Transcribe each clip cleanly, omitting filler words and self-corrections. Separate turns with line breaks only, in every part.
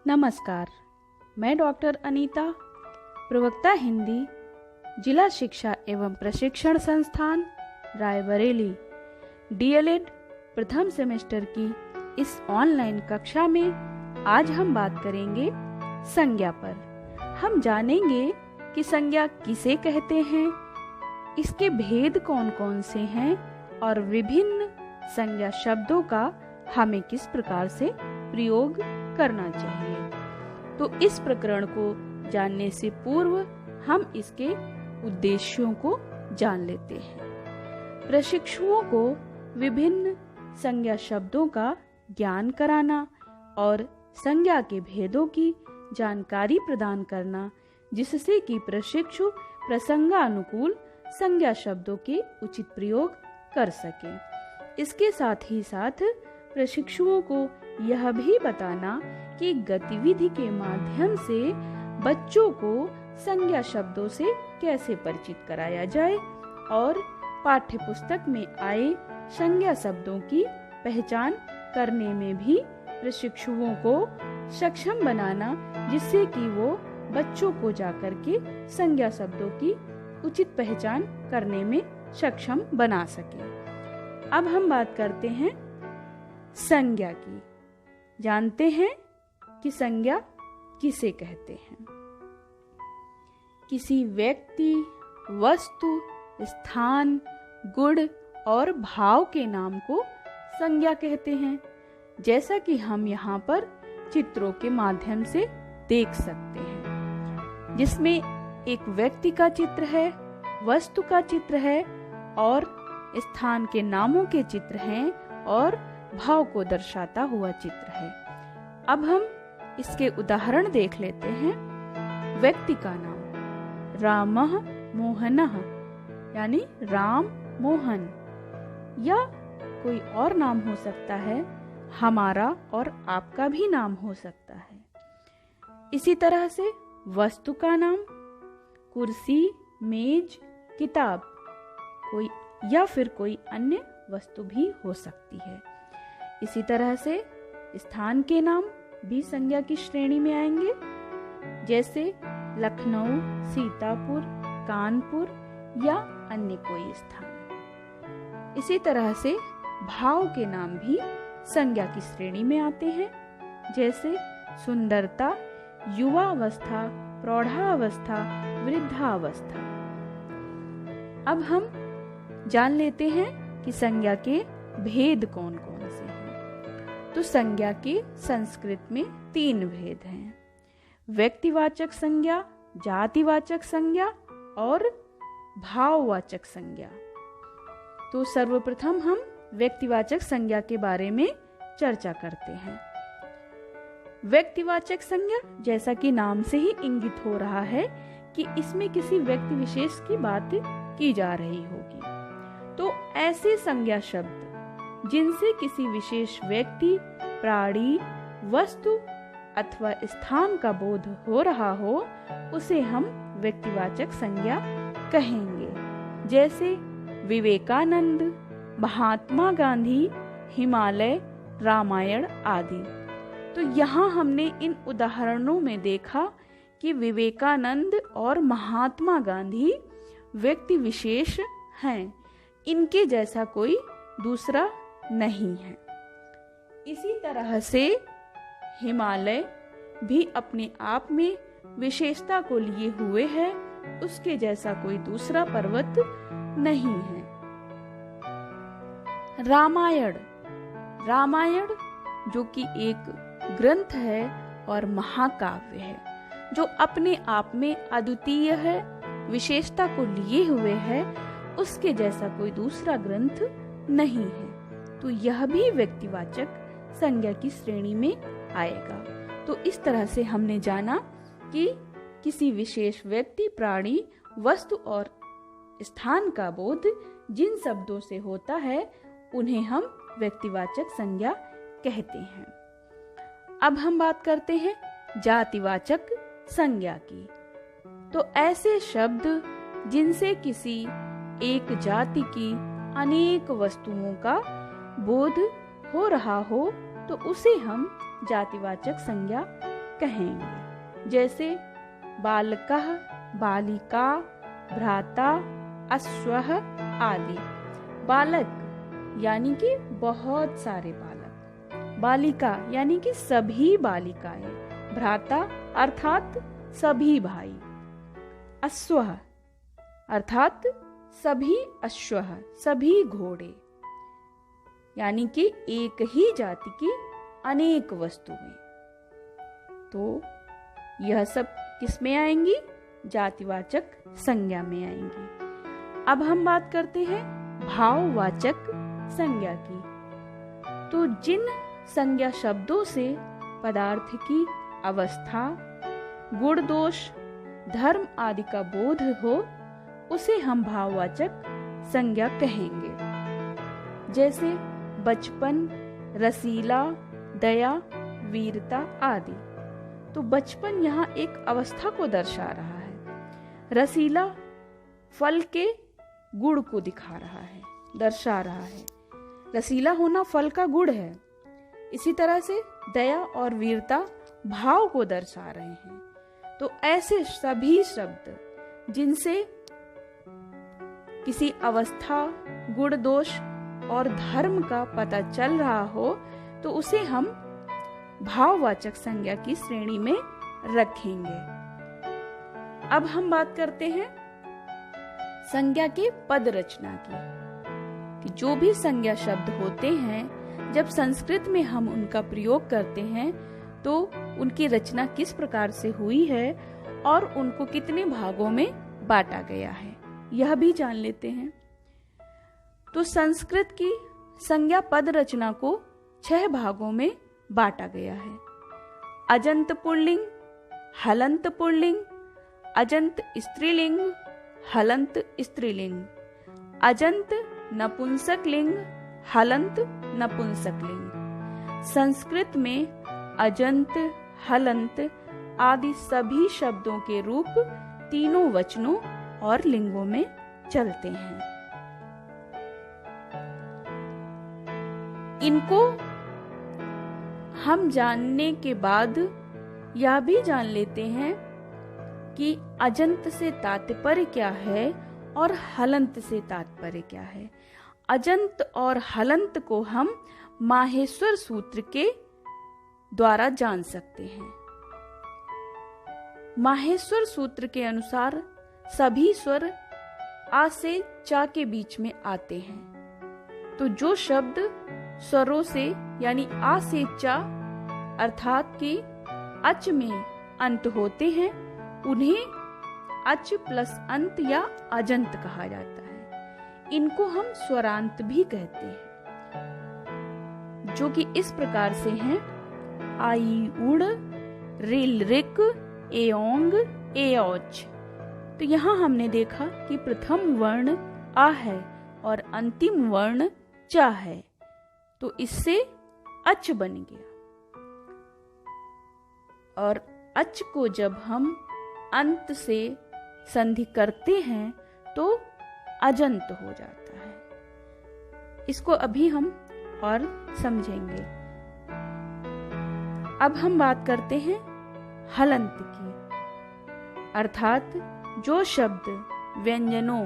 नमस्कार, मैं डॉक्टर अनीता, प्रवक्ता हिंदी, जिला शिक्षा एवं प्रशिक्षण संस्थान रायबरेली, डीएलएड प्रथम सेमेस्टर की इस ऑनलाइन कक्षा में आज हम बात करेंगे संज्ञा पर। हम जानेंगे कि संज्ञा किसे कहते हैं, इसके भेद कौन कौन से हैं और विभिन्न संज्ञा शब्दों का हमें किस प्रकार से प्रयोग करना चाहिए। तो इस प्रकरण को जानने से पूर्व हम इसके उद्देश्यों को जान लेते हैं। प्रशिक्षुओं को विभिन्न संज्ञा शब्दों का ज्ञान कराना और संज्ञा के भेदों की जानकारी प्रदान करना, जिससे कि प्रशिक्षु प्रसंगानुकूल संज्ञा शब्दों के उचित प्रयोग कर सके। इसके साथ ही साथ प्रशिक्षुओं को यह भी बताना कि गतिविधि के माध्यम से बच्चों को संज्ञा शब्दों से कैसे परिचित कराया जाए और पाठ्य पुस्तक में आए संज्ञा शब्दों की पहचान करने में भी प्रशिक्षुओं को सक्षम बनाना, जिससे कि वो बच्चों को जाकर के संज्ञा शब्दों की उचित पहचान करने में सक्षम बना सके। अब हम बात करते हैं संज्ञा की। जानते हैं कि संज्ञा किसे कहते हैं। किसी व्यक्ति, वस्तु, स्थान, गुण और भाव के नाम को संज्ञा कहते हैं, जैसा कि हम यहाँ पर चित्रों के माध्यम से देख सकते हैं, जिसमें एक व्यक्ति का चित्र है, वस्तु का चित्र है और स्थान के नामों के चित्र हैं और भाव को दर्शाता हुआ चित्र है। अब हम इसके उदाहरण देख लेते हैं। व्यक्ति का नाम रामः मोहनः, यानी राम मोहन, या कोई और नाम हो सकता है, हमारा और आपका भी नाम हो सकता है। इसी तरह से वस्तु का नाम कुर्सी, मेज, किताब, कोई या फिर कोई अन्य वस्तु भी हो सकती है। इसी तरह से स्थान के नाम भी संज्ञा की श्रेणी में आएंगे, जैसे लखनऊ, सीतापुर, कानपुर या अन्य कोई स्थान। इसी तरह से भाव के नाम भी संज्ञा की श्रेणी में आते हैं, जैसे सुंदरता, युवावस्था, प्रौढ़ावस्था, वृद्धावस्था। अब हम जान लेते हैं कि संज्ञा के भेद कौन कौन से हैं। तो संज्ञा के संस्कृत में 3 भेद हैं: व्यक्तिवाचक संज्ञा, जातिवाचक संज्ञा और भाववाचक संज्ञा। तो सर्वप्रथम हम व्यक्तिवाचक संज्ञा के बारे में चर्चा करते हैं। व्यक्तिवाचक संज्ञा, जैसा कि नाम से ही इंगित हो रहा है कि इसमें किसी व्यक्ति विशेष की बात की जा रही होगी। तो ऐसे संज्ञा शब्द जिनसे किसी विशेष व्यक्ति, प्राणी, वस्तु अथवा स्थान का बोध हो रहा हो, उसे हम व्यक्तिवाचक संज्ञा कहेंगे, जैसे विवेकानंद, महात्मा गांधी, हिमालय, रामायण आदि। तो यहाँ हमने इन उदाहरणों में देखा कि विवेकानंद और महात्मा गांधी व्यक्ति विशेष हैं, इनके जैसा कोई दूसरा नहीं है। इसी तरह से हिमालय भी अपने आप में विशेषता को लिए हुए है, उसके जैसा कोई दूसरा पर्वत नहीं है। रामायण जो कि एक ग्रंथ है और महाकाव्य है, जो अपने आप में अद्वितीय है, विशेषता को लिए हुए है, उसके जैसा कोई दूसरा ग्रंथ नहीं है। तो यह भी व्यक्तिवाचक संज्ञा की श्रेणी में आएगा। तो इस तरह से हमने जाना कि किसी विशेष व्यक्ति, प्राणी, वस्तु और स्थान का बोध जिन शब्दों से होता है, उन्हें हम व्यक्तिवाचक संज्ञा कहते हैं। अब हम बात करते हैं जातिवाचक संज्ञा की। तो ऐसे शब्द जिनसे किसी एक जाति की अनेक वस्तुओं का बोध हो रहा हो, तो उसे हम जातिवाचक संज्ञा कहेंगे। जैसे बालकः, बालिका, भ्राता, अश्वः आदि। बालक यानी कि बहुत सारे बालक, बालिका यानी कि सभी बालिकाएं, भ्राता अर्थात सभी भाई, अश्वः अर्थात सभी अश्व, सभी घोड़े, यानी कि एक ही जाति की अनेक वस्तुएं। तो यह सब किस में आएंगी? जातिवाचक संज्ञा में आएंगी। अब हम बात करते हैं भाववाचक संज्ञा की। तो जिन संज्ञा शब्दों से पदार्थ की अवस्था, गुण दोष, धर्म आदि का बोध हो, उसे हम भाववाचक संज्ञा कहेंगे। जैसे बचपन, रसीला, दया, वीरता आदि। तो बचपन यहाँ एक अवस्था को दर्शा रहा है, रसीला फल के गुण को दिखा रहा है, दर्शा रहा है। रसीला होना फल का गुण है। इसी तरह से दया और वीरता भाव को दर्शा रहे हैं। तो ऐसे सभी शब्द जिनसे किसी अवस्था, गुण दोष और धर्म का पता चल रहा हो, तो उसे हम भाववाचक संज्ञा की श्रेणी में रखेंगे। अब हम बात करते हैं संज्ञा के पद रचना की, कि जो भी संज्ञा शब्द होते हैं, जब संस्कृत में हम उनका प्रयोग करते हैं तो उनकी रचना किस प्रकार से हुई है और उनको कितने भागों में बांटा गया है, यह भी जान लेते हैं। तो संस्कृत की संज्ञा पद रचना को 6 भागों में बांटा गया है। अजंत पुल्लिंग, हलंत पुल्लिंग, अजंत स्त्रीलिंग, हलंत स्त्रीलिंग, अजंत नपुंसक लिंग, हलंत नपुंसक लिंग। संस्कृत में अजंत, हलंत आदि सभी शब्दों के रूप तीनों वचनों और लिंगों में चलते हैं। इनको हम जानने के बाद यह भी जान लेते हैं कि अजंत से तात्पर्य क्या है और हलंत से तात्पर्य क्या है। अजंत और हलंत को हम माहेश्वर सूत्र के द्वारा जान सकते हैं। माहेश्वर सूत्र के अनुसार सभी स्वर आ से चा के बीच में आते हैं। तो जो शब्द स्वरों से यानी आ से चा अर्थात कि अच में अंत होते हैं, उन्हें अच प्लस अंत या अजंत कहा जाता है। इनको हम स्वरांत भी कहते हैं, जो कि इस प्रकार से हैं: आई उड़, रिल रिक, एओंग, एओच। तो यहाँ हमने देखा कि प्रथम वर्ण आ है और अंतिम वर्ण चा है, तो इससे अच बन गया। और अच को जब हम अंत से संधि करते हैं तो अजंत हो जाता है। इसको अभी हम और समझेंगे। अब हम बात करते हैं हलंत की, अर्थात जो शब्द व्यंजनों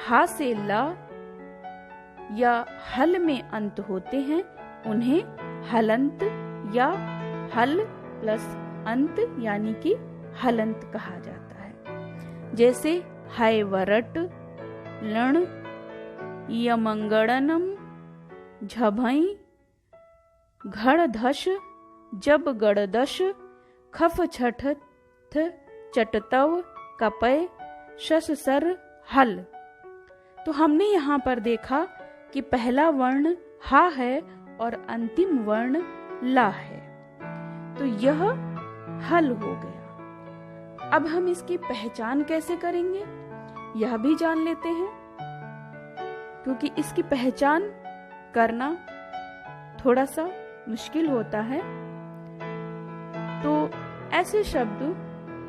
हा से ला या हल में अंत होते हैं, उन्हें हलंत या हल प्लस अंत यानी कि हलंत कहा जाता है। जैसे हैवरट, लण, यमंगड़नम, झभई, घड़धश, जब गड़दश, खफ छठ चटतव, कपय, शस सर, हल। तो हमने यहाँ पर देखा कि पहला वर्ण हा है और अंतिम वर्ण ला है, तो यह हल हो गया। अब हम इसकी पहचान कैसे करेंगे यह भी जान लेते हैं, क्योंकि इसकी पहचान करना थोड़ा सा मुश्किल होता है। तो ऐसे शब्द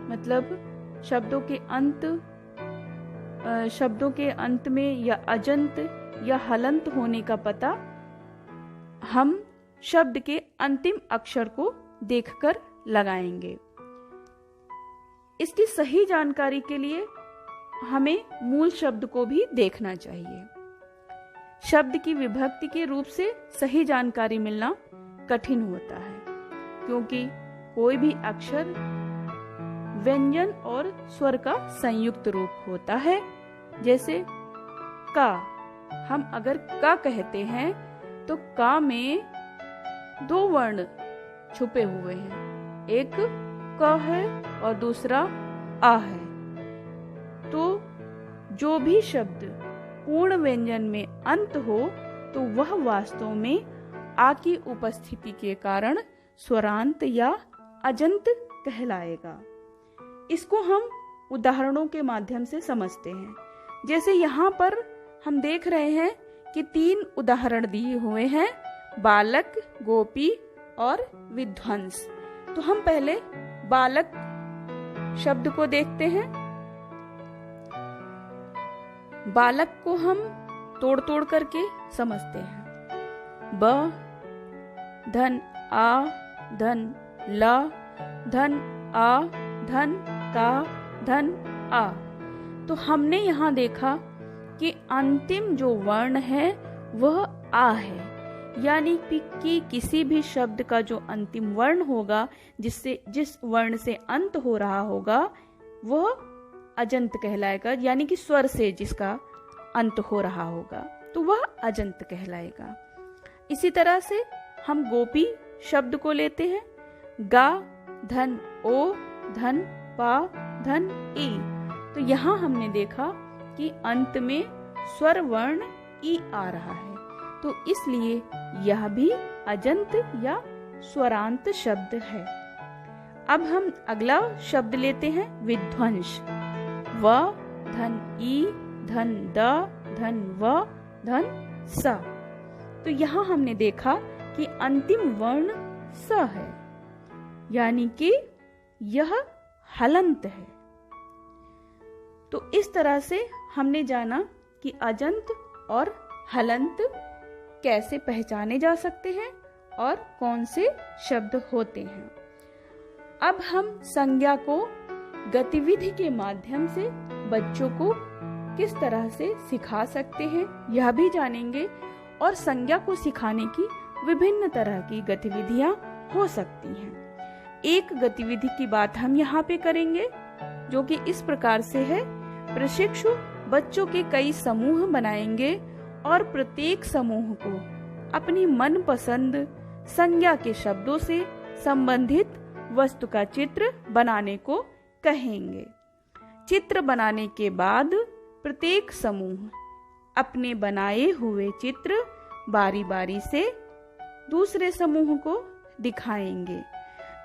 मतलब शब्दों के अंत में या अजंत या हलंत होने का पता हम शब्द के अंतिम अक्षर को देखकर लगाएंगे। इसकी सही जानकारी के लिए हमें मूल शब्द को भी देखना चाहिए। शब्द की विभक्ति के रूप से सही जानकारी मिलना कठिन होता है, क्योंकि कोई भी अक्षर व्यंजन और स्वर का संयुक्त रूप होता है। जैसे का, हम अगर का कहते हैं तो का में दो वर्ण छुपे हुए हैं, एक क है और दूसरा आ है। तो जो भी शब्द पूर्ण व्यंजन में अंत हो तो वह वास्तव में आ की उपस्थिति के कारण स्वरांत या अजंत कहलाएगा। इसको हम उदाहरणों के माध्यम से समझते हैं। जैसे यहाँ पर हम देख रहे हैं कि 3 उदाहरण दिए हुए हैं, बालक, गोपी और विध्वंस। तो हम पहले बालक शब्द को देखते हैं। बालक को हम तोड़ तोड़ करके समझते हैं। ब धन आ धन ला धन आ धन का धन आ। तो हमने यहाँ देखा कि अंतिम जो वर्ण है वह आ है, यानी कि किसी भी शब्द का जो अंतिम वर्ण होगा, जिस वर्ण से अंत हो रहा होगा, वह अजंत कहलाएगा, यानी कि स्वर से जिसका अंत हो रहा होगा तो वह अजंत कहलाएगा। इसी तरह से हम गोपी शब्द को लेते हैं। गा धन ओ धन पा धन ई। तो यहाँ हमने देखा कि अंत में स्वर वर्ण ई आ रहा है, तो इसलिए यह भी अजंत या स्वरांत शब्द है। अब हम अगला शब्द लेते हैं, विध्वंस। व धन ई धन द धन व धन स। तो यहाँ हमने देखा कि अंतिम वर्ण स है, यानी कि यह हलंत है। तो इस तरह से हमने जाना कि अजंत और हलंत कैसे पहचाने जा सकते हैं और कौन से शब्द होते हैं। अब हम संज्ञा को गतिविधि के माध्यम से बच्चों को किस तरह से सिखा सकते हैं यह भी जानेंगे, और संज्ञा को सिखाने की विभिन्न तरह की गतिविधियां हो सकती हैं। एक गतिविधि की बात हम यहाँ पे करेंगे जो कि इस प्रकार से है। प्रशिक्षु बच्चों के कई समूह बनाएंगे और प्रत्येक समूह को अपनी मनपसंद संज्ञा के शब्दों से संबंधित वस्तु का चित्र बनाने को कहेंगे। चित्र बनाने के बाद प्रत्येक समूह अपने बनाए हुए चित्र बारी बारी से दूसरे समूह को दिखाएंगे।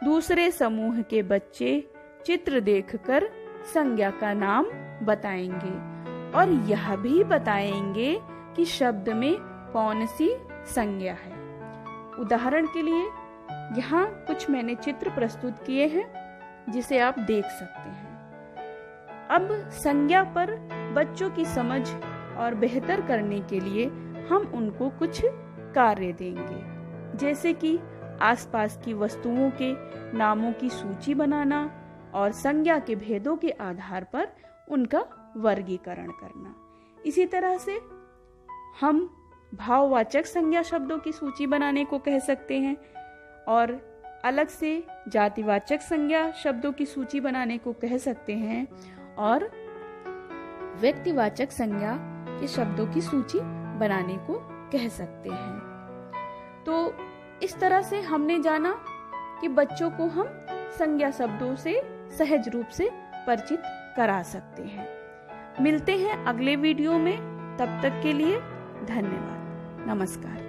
दूसरे समूह के बच्चे चित्र देखकर संज्ञा का नाम बताएंगे और यह भी बताएंगे कि शब्द में कौन सी संज्ञा है। उदाहरण के लिए यहाँ कुछ मैंने चित्र प्रस्तुत किए हैं जिसे आप देख सकते हैं। अब संज्ञा पर बच्चों की समझ और बेहतर करने के लिए हम उनको कुछ कार्य देंगे, जैसे कि आसपास की वस्तुओं के नामों की सूची बनाना और संज्ञा के भेदों के आधार पर उनका वर्गीकरण करना। इसी तरह से हम भाववाचक संज्ञा शब्दों की सूची बनाने को कह सकते हैं और अलग से जातिवाचक संज्ञा शब्दों की सूची बनाने को कह सकते हैं और व्यक्तिवाचक संज्ञा के शब्दों की सूची बनाने को कह सकते हैं। तो इस तरह से हमने जाना कि बच्चों को हम संज्ञा शब्दों से सहज रूप से परिचित करा सकते हैं। मिलते हैं अगले वीडियो में, तब तक के लिए धन्यवाद। नमस्कार।